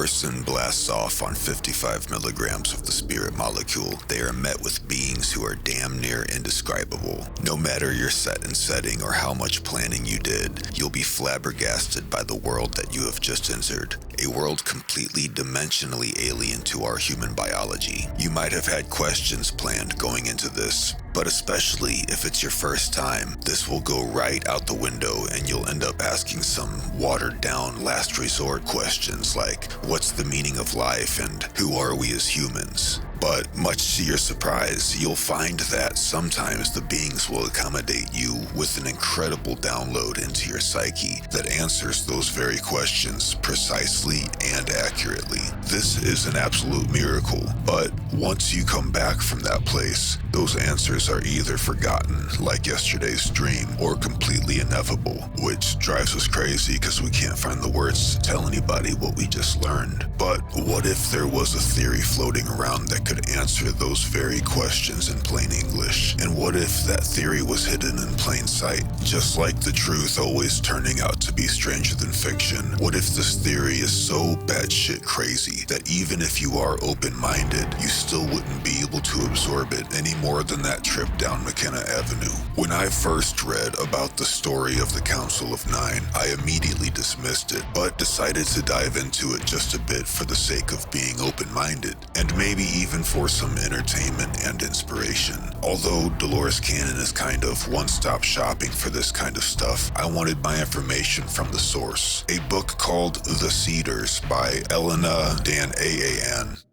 person blasts off on 55 milligrams of the spirit molecule, they are met with beings who are damn near indescribable. No matter your set and setting or how much planning you did, you'll be flabbergasted by the world that you have just entered. A world completely dimensionally alien to our human biology. You might have had questions planned going into this, but especially if it's your first time, this will go right out the window and you'll end up asking some watered-down last resort questions like, what's the meaning of life and who are we as humans? But much to your surprise, you'll find that sometimes the beings will accommodate you with an incredible download into your psyche that answers those very questions precisely and accurately. This is an absolute miracle, but once you come back from that place, those answers are either forgotten, like yesterday's dream, or completely ineffable, which drives us crazy because we can't find the words to tell anybody what we just learned. But what if there was a theory floating around that could answer those very questions in plain English? And what if that theory was hidden in plain sight? Just like the truth always turning out to be stranger than fiction, what if this theory is so batshit crazy that even if you are open-minded, you still wouldn't be able to absorb it any more than that trip down McKenna Avenue? When I first read about the story of the Council of Nine, I immediately dismissed it, but decided to dive into it just a bit for the sake of being open-minded, and maybe even for some entertainment and inspiration. Although Dolores Cannon is kind of one-stop shopping for this kind of stuff, I wanted my information from the source. A book called The Cedars by Elena Dan.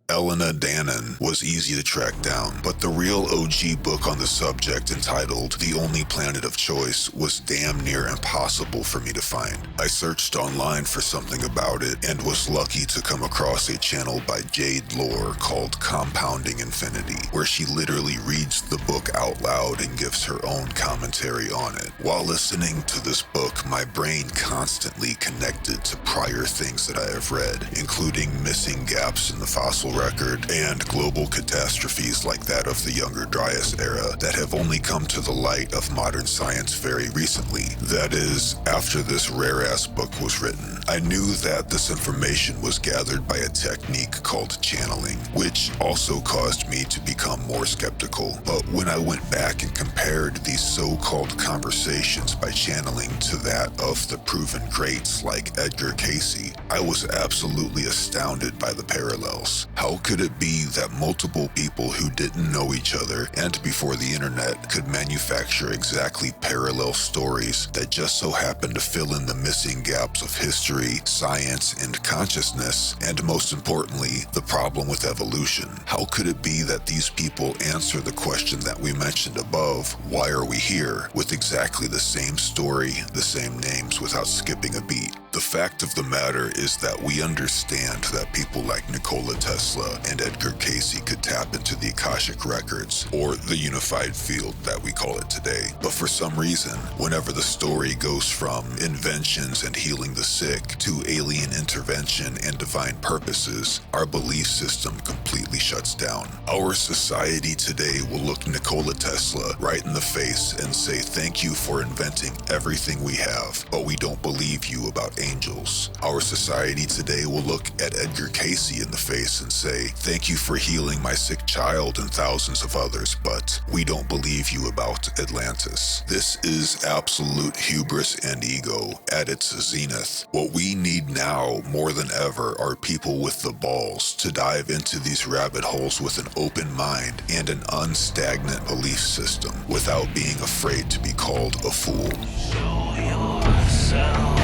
Elena Dannon was easy to track down, but the real OG book on the subject, entitled The Only Planet of Choice, was damn near impossible for me to find. I searched online for something about it and was lucky to come across a channel by Jade Lore called Compounding Infinity, where she literally reads the book out loud and gives her own commentary on it. While listening to this book, my brain constantly connected to prior things that I have read, including missing gaps in the fossil record and global catastrophes like that of the Younger Dryas era that have only come to the light of modern science very recently. That is, after this rare-ass book was written. I knew that this information was gathered by a technique called channeling, which also caused me to become more skeptical. But when I went back and compared these so-called conversations by channeling to that of the proven greats like Edgar Cayce, I was absolutely astounded by the parallels. How could it be that multiple people who didn't know each other and before the internet could manufacture exactly parallel stories that just so happen to fill in the missing gaps of history, science, and consciousness, and most importantly, the problem with evolution? How could it be that these people answer the question that we mentioned above, why are we here, with exactly the same story, the same names, without skipping a beat? The fact of the matter is that we understand that people like Nikola Tesla and Edgar Cayce could tap into the Akashic Records, or the unified field that we call it today. But for some reason, whenever the story goes from inventions and healing the sick to alien intervention and divine purposes, our belief system completely shuts down. Our society today will look Nikola Tesla right in the face and say thank you for inventing everything we have, but we don't believe you about angels. Our society today will look at Edgar Cayce in the face and say, thank you for healing my sick child and thousands of others, but we don't believe you about Atlantis. This is absolute hubris and ego at its zenith. What we need now more than ever are people with the balls to dive into these rabbit holes with an open mind and an unstagnant belief system without being afraid to be called a fool. Show yourself.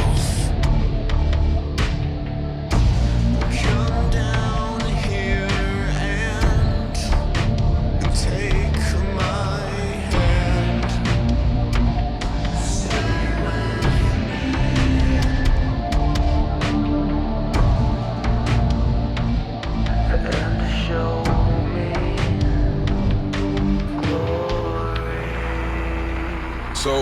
Come down here and take my hand. Stay with me and show me glory. So,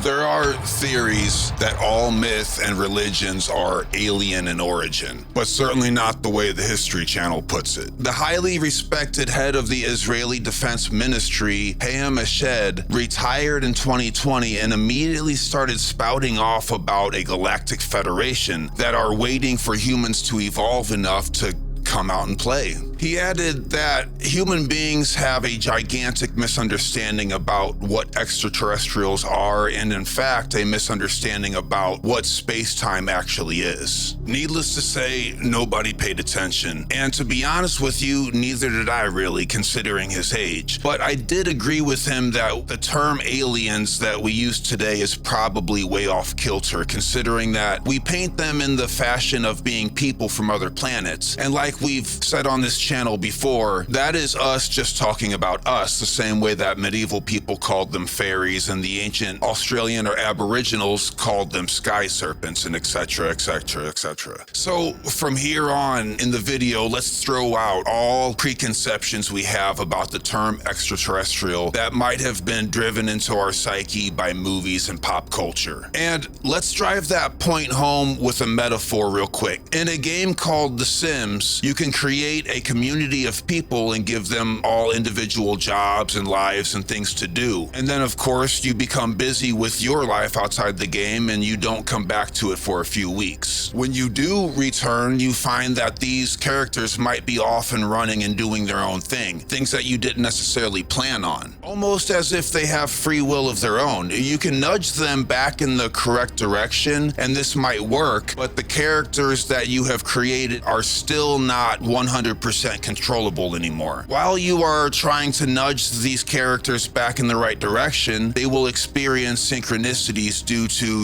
There are theories that all myth and religions are alien in origin, but certainly not the way the History Channel puts it. The highly respected head of the Israeli Defense Ministry, Hayam Eshed, retired in 2020 and immediately started spouting off about a galactic federation that are waiting for humans to evolve enough to come out and play. He added that human beings have a gigantic misunderstanding about what extraterrestrials are, and in fact, a misunderstanding about what space-time actually is. Needless to say, nobody paid attention. And to be honest with you, neither did I really, considering his age. But I did agree with him that the term aliens that we use today is probably way off kilter, considering that we paint them in the fashion of being people from other planets. And like we've said on this channel before, that is us just talking about us, the same way that medieval people called them fairies and the ancient Australian or Aboriginals called them sky serpents, and etc, etc, etc. So from here on in the video, let's throw out all preconceptions we have about the term extraterrestrial that might have been driven into our psyche by movies and pop culture. And let's drive that point home with a metaphor real quick. In a game called The Sims, you can create a community of people and give them all individual jobs and lives and things to do. And then of course you become busy with your life outside the game and you don't come back to it for a few weeks. When you do return, you find that these characters might be off and running and doing their own thing, things that you didn't necessarily plan on. Almost as if they have free will of their own. You can nudge them back in the correct direction and this might work, but the characters that you have created are still not 100% controllable anymore. While you are trying to nudge these characters back in the right direction, they will experience synchronicities due to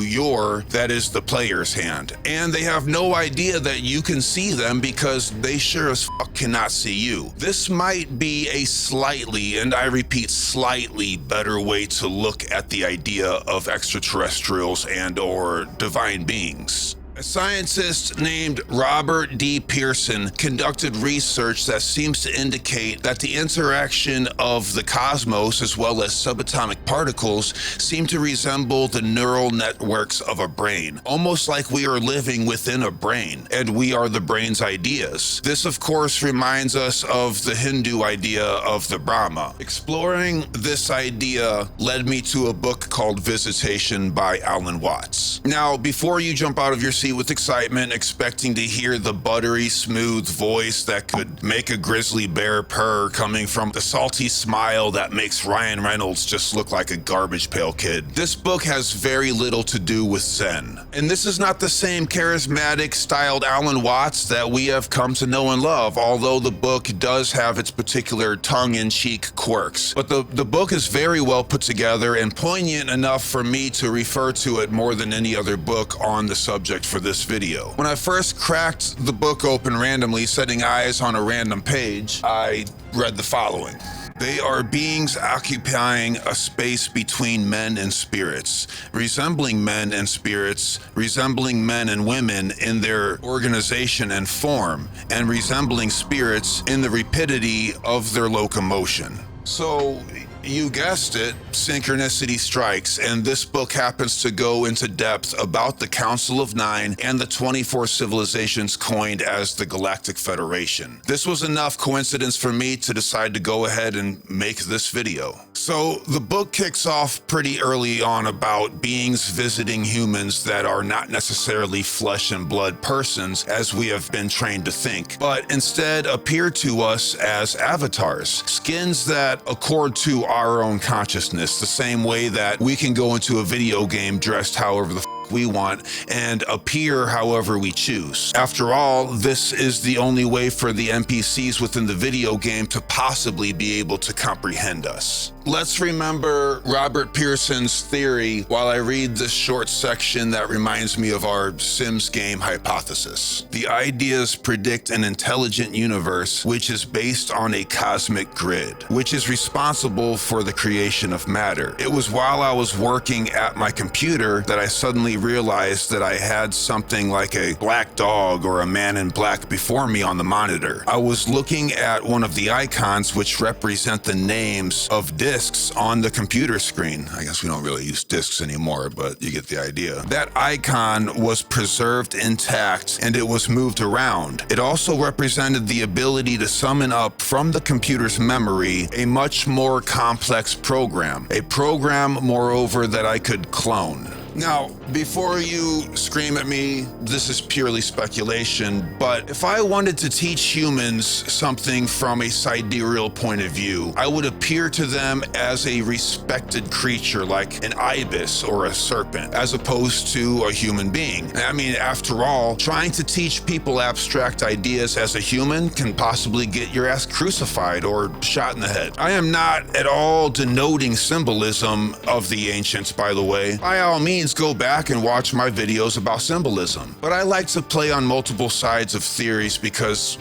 that is the player's hand. And they have no idea that you can see them because they sure as fuck cannot see you. This might be a slightly, and I repeat slightly, better way to look at the idea of extraterrestrials and or divine beings. A scientist named Robert D. Pearson conducted research that seems to indicate that the interaction of the cosmos as well as subatomic particles seem to resemble the neural networks of a brain, almost like we are living within a brain, and we are the brain's ideas. This, of course, reminds us of the Hindu idea of the Brahma. Exploring this idea led me to a book called Visitation by Alan Watts. Now, before you jump out of your seat with excitement, expecting to hear the buttery smooth voice that could make a grizzly bear purr coming from the salty smile that makes Ryan Reynolds just look like a garbage pail kid, this book has very little to do with Zen. And this is not the same charismatic styled Alan Watts that we have come to know and love, although the book does have its particular tongue-in-cheek quirks. But the book is very well put together and poignant enough for me to refer to it more than any other book on the subject for this video. When I first cracked the book open randomly, setting eyes on a random page, I read the following. They are beings occupying a space between men and spirits, resembling men and spirits, resembling men and women in their organization and form, and resembling spirits in the rapidity of their locomotion. So, you guessed it, synchronicity strikes, and this book happens to go into depth about the Council of Nine and the 24 civilizations coined as the Galactic Federation. This was enough coincidence for me to decide to go ahead and make this video. So the book kicks off pretty early on about beings visiting humans that are not necessarily flesh and blood persons as we have been trained to think, but instead appear to us as avatars, skins that accord to our own consciousness, the same way that we can go into a video game dressed however the we want and appear however we choose. After all, this is the only way for the NPCs within the video game to possibly be able to comprehend us. Let's remember Robert Pearson's theory while I read this short section that reminds me of our Sims game hypothesis. The ideas predict an intelligent universe which is based on a cosmic grid, which is responsible for the creation of matter. It was while I was working at my computer that I suddenly realized that I had something like a black dog or a man in black before me on the monitor. I was looking at one of the icons which represent the names of discs discs on the computer screen. I guess we don't really use discs anymore, but you get the idea. That icon was preserved intact and it was moved around. It also represented the ability to summon up from the computer's memory a much more complex program. A program, moreover, that I could clone. Now, before you scream at me, this is purely speculation, but if I wanted to teach humans something from a sidereal point of view, I would appear to them as a respected creature like an ibis or a serpent, as opposed to a human being. I mean, after all, trying to teach people abstract ideas as a human can possibly get your ass crucified or shot in the head. I am not at all denoting symbolism of the ancients, by the way. By all means, go back and watch my videos about symbolism. But I like to play on multiple sides of theories because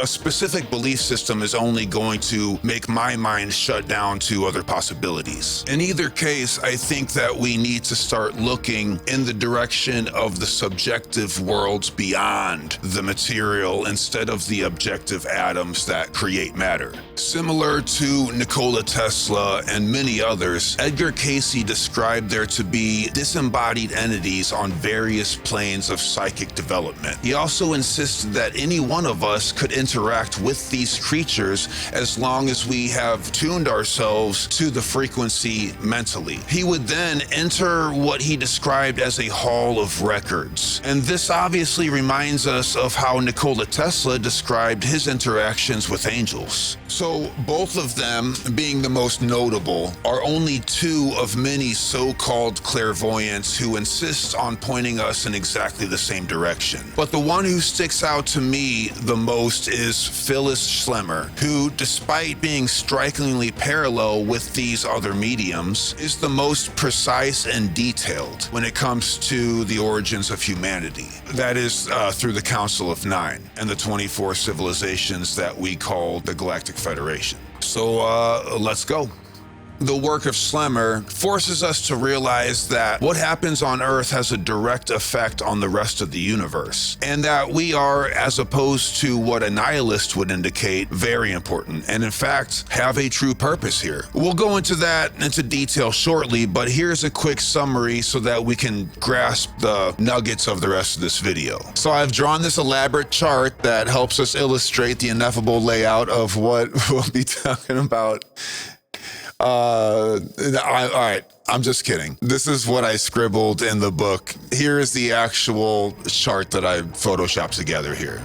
a specific belief system is only going to make my mind shut down to other possibilities. In either case, I think that we need to start looking in the direction of the subjective worlds beyond the material instead of the objective atoms that create matter. Similar to Nikola Tesla and many others, Edgar Cayce described there to be disembodied entities on various planes of psychic development. He also insisted that any one of us could interact with these creatures as long as we have tuned ourselves to the frequency mentally. He would then enter what he described as a hall of records. And this obviously reminds us of how Nikola Tesla described his interactions with angels. So both of them, being the most notable, are only two of many so-called clairvoyants who insist on pointing us in exactly the same direction. But the one who sticks out to me the most is Phyllis Schlemmer, who, despite being strikingly parallel with these other mediums, is the most precise and detailed when it comes to the origins of humanity. That is through the Council of Nine and the 24 civilizations that we call the Galactic Federation. So let's go. The work of Schlemmer forces us to realize that what happens on Earth has a direct effect on the rest of the universe, and that we are, as opposed to what a nihilist would indicate, very important, and in fact, have a true purpose here. We'll go into that into detail shortly, but here's a quick summary so that we can grasp the nuggets of the rest of this video. So I've drawn this elaborate chart that helps us illustrate the ineffable layout of what we'll be talking about. All right, I'm just kidding. This is what I scribbled in the book. Here is the actual chart that I photoshopped together here.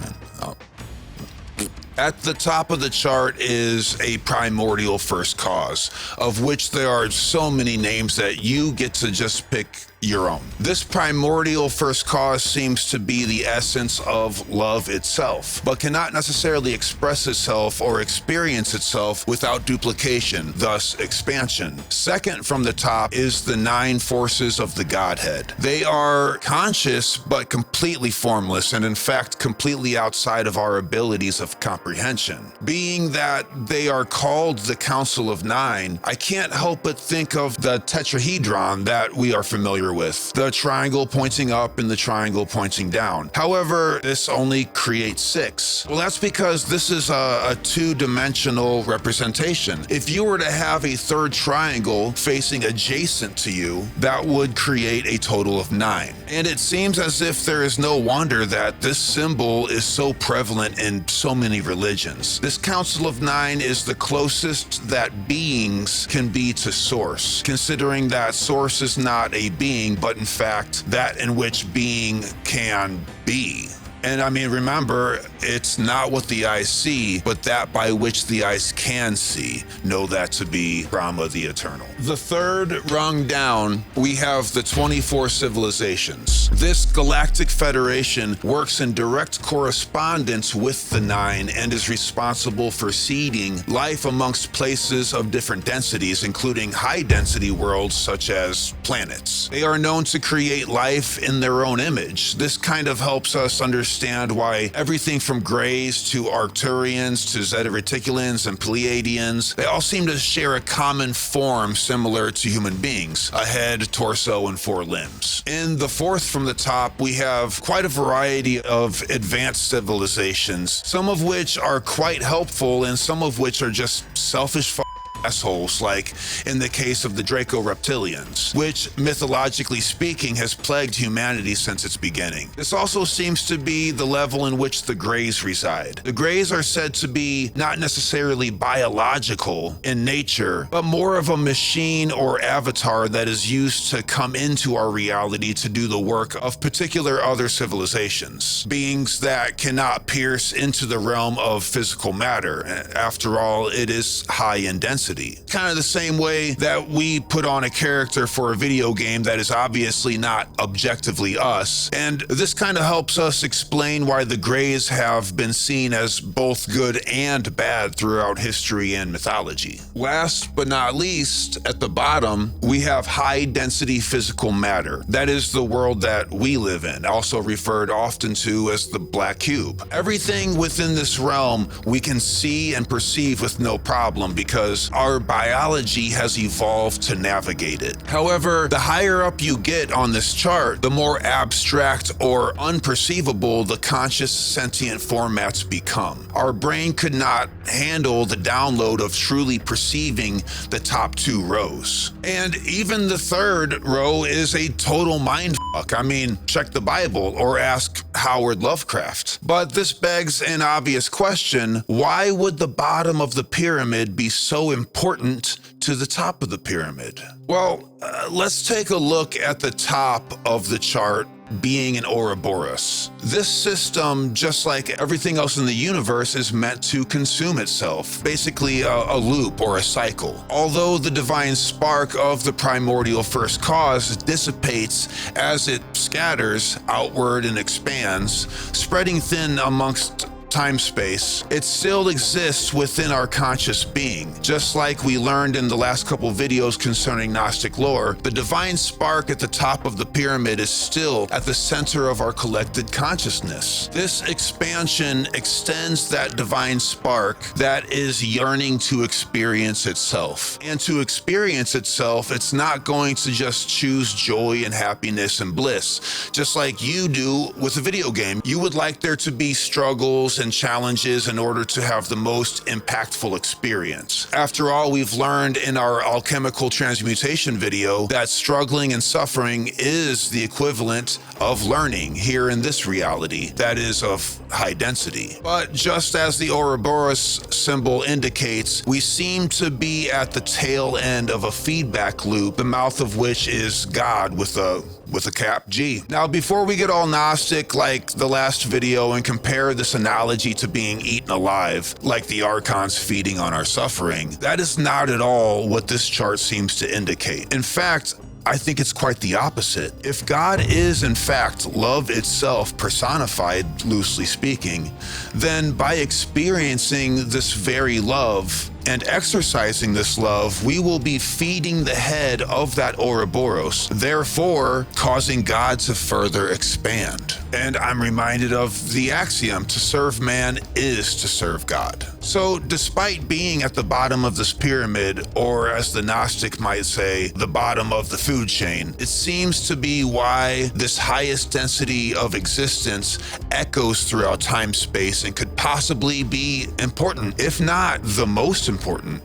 At the top of the chart is a primordial first cause, of which there are so many names that you get to just pick your own. This primordial first cause seems to be the essence of love itself, but cannot necessarily express itself or experience itself without duplication, thus expansion. Second from the top is the 9 forces of the Godhead. They are conscious but completely formless, and in fact completely outside of our abilities of comprehension. Being that they are called the Council of Nine, I can't help but think of the tetrahedron that we are familiar with, the triangle pointing up and the triangle pointing down. However, this only creates 6. Well, that's because this is a 2-dimensional representation. If you were to have a third triangle facing adjacent to you, that would create a total of 9. And it seems as if there is no wonder that this symbol is so prevalent in so many religions. This Council of Nine is the closest that beings can be to Source, considering that Source is not a being, but in fact that in which being can be. And I mean, remember, it's not what the eyes see, but that by which the eyes can see. Know that to be Brahma the Eternal. The third rung down, we have the 24 civilizations. This Galactic Federation works in direct correspondence with the 9 and is responsible for seeding life amongst places of different densities, including high-density worlds such as planets. They are known to create life in their own image. This kind of helps us understand why everything from Greys to Arcturians to Zeta Reticulans and Pleiadians, they all seem to share a common form similar to human beings: a head, torso, and 4 limbs. In the fourth from the top, we have quite a variety of advanced civilizations, some of which are quite helpful and some of which are just selfish assholes, like in the case of the Draco reptilians, which mythologically speaking has plagued humanity since its beginning. This also seems to be the level in which the Greys reside. The Greys are said to be not necessarily biological in nature, but more of a machine or avatar that is used to come into our reality to do the work of particular other civilizations, beings that cannot pierce into the realm of physical matter. After all, it is high in density. Kind of the same way that we put on a character for a video game that is obviously not objectively us. And this kind of helps us explain why the Greys have been seen as both good and bad throughout history and mythology. Last but not least, at the bottom, we have high density physical matter. That is the world that we live in, also referred often to as the black cube. Everything within this realm we can see and perceive with no problem because our biology has evolved to navigate it. However, the higher up you get on this chart, the more abstract or unperceivable the conscious sentient formats become. Our brain could not handle the download of truly perceiving the top two rows. And even the third row is a total mindfuck. I mean, check the Bible or ask Howard Lovecraft. But this begs an obvious question: why would the bottom of the pyramid be so important to the top of the pyramid? Well, let's take a look at the top of the chart being an Ouroboros. This system, just like everything else in the universe, is meant to consume itself, basically a loop or a cycle. Although the divine spark of the primordial first cause dissipates as it scatters outward and expands, spreading thin amongst time-space, it still exists within our conscious being. Just like we learned in the last couple videos concerning Gnostic lore, the divine spark at the top of the pyramid is still at the center of our collected consciousness. This expansion extends that divine spark that is yearning to experience itself. And to experience itself, it's not going to just choose joy and happiness and bliss. Just like you do with a video game, you would like there to be struggles and challenges in order to have the most impactful experience. After all, we've learned in our alchemical transmutation video that struggling and suffering is the equivalent of learning here in this reality that is of high density. But just as the Ouroboros symbol indicates, we seem to be at the tail end of a feedback loop, the mouth of which is God with a cap G. Now, before we get all Gnostic like the last video and compare this analogy to being eaten alive, like the archons feeding on our suffering, that is not at all what this chart seems to indicate. In fact, I think it's quite the opposite. If God is in fact love itself personified, loosely speaking, then by experiencing this very love and exercising this love, we will be feeding the head of that Ouroboros, therefore causing God to further expand. And I'm reminded of the axiom, to serve man is to serve God. So despite being at the bottom of this pyramid, or as the Gnostic might say, the bottom of the food chain, it seems to be why this highest density of existence echoes throughout time-space and could possibly be important, if not the most important.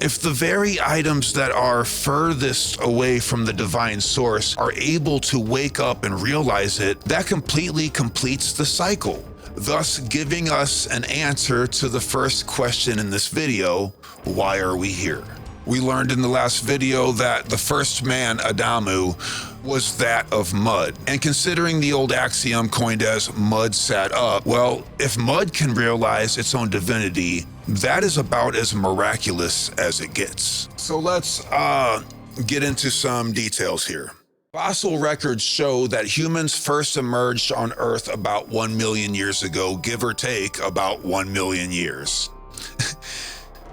If the very items that are furthest away from the divine source are able to wake up and realize it, that completely completes the cycle, thus giving us an answer to the first question in this video: why are we here? We learned in the last video that the first man, Adamu, was that of mud. And considering the old axiom coined as mud sat up, well, if mud can realize its own divinity, that is about as miraculous as it gets. So let's get into some details here. Fossil records show that humans first emerged on Earth about 1 million years ago, give or take about 1 million years.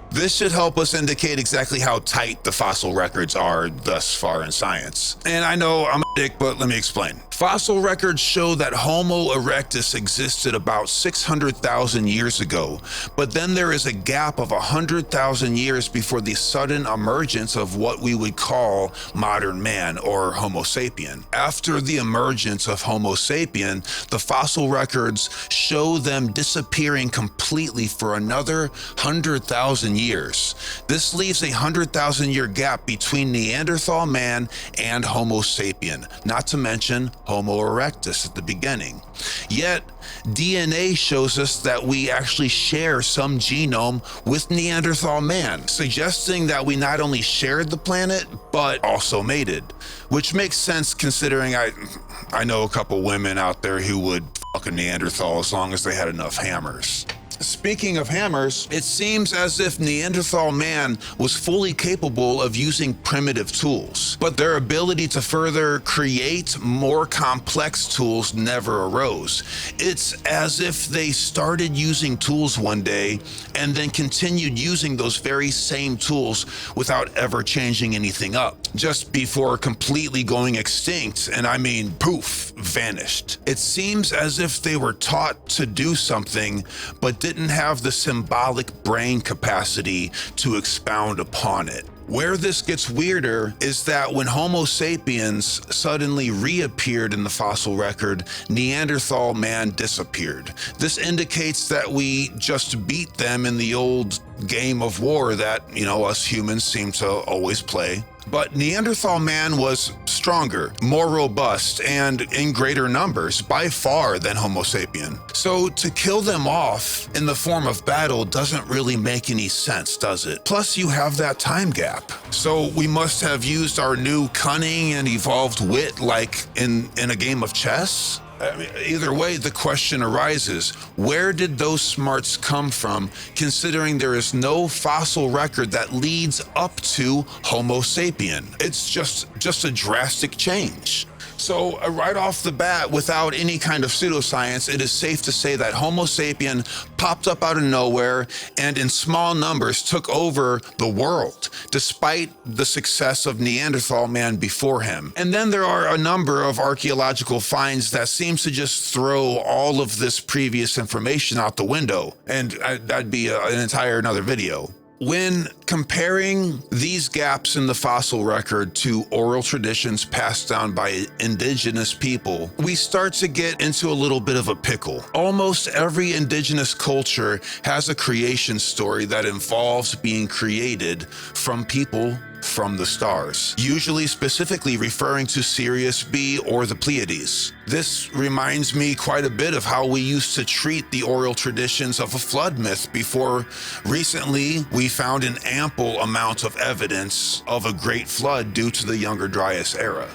This should help us indicate exactly how tight the fossil records are thus far in science. And I know I'm Dick, but let me explain. Fossil records show that Homo erectus existed about 600,000 years ago, but then there is a gap of 100,000 years before the sudden emergence of what we would call modern man, or Homo sapien. After the emergence of Homo sapien, the fossil records show them disappearing completely for another 100,000 years. This leaves a 100,000-year gap between Neanderthal man and Homo sapien, not to mention Homo erectus at the beginning. Yet, DNA shows us that we actually share some genome with Neanderthal man, suggesting that we not only shared the planet, but also mated. Which makes sense considering I know a couple women out there who would fuck a Neanderthal as long as they had enough hammers. Speaking of hammers, it seems as if Neanderthal man was fully capable of using primitive tools, but their ability to further create more complex tools never arose. It's as if they started using tools one day and then continued using those very same tools without ever changing anything up, just before completely going extinct, and I mean poof, vanished. It seems as if they were taught to do something, but didn't have the symbolic brain capacity to expound upon it. Where this gets weirder is that when Homo sapiens suddenly reappeared in the fossil record, Neanderthal man disappeared. This indicates that we just beat them in the old game of war that, us humans seem to always play. But Neanderthal man was stronger, more robust, and in greater numbers by far than Homo sapien. So to kill them off in the form of battle doesn't really make any sense, does it? Plus you have that time gap. So we must have used our new cunning and evolved wit like in a game of chess? Either way, the question arises, where did those smarts come from, considering there is no fossil record that leads up to Homo sapien? It's just a drastic change. So right off the bat, without any kind of pseudoscience, it is safe to say that Homo sapien popped up out of nowhere and in small numbers took over the world, despite the success of Neanderthal man before him. And then there are a number of archaeological finds that seems to just throw all of this previous information out the window. And that'd be an entire another video. When comparing these gaps in the fossil record to oral traditions passed down by indigenous people, we start to get into a little bit of a pickle. Almost every indigenous culture has a creation story that involves being created from people from the stars, usually specifically referring to Sirius B or the Pleiades. This reminds me quite a bit of how we used to treat the oral traditions of a flood myth before recently we found an ample amount of evidence of a great flood due to the Younger Dryas era.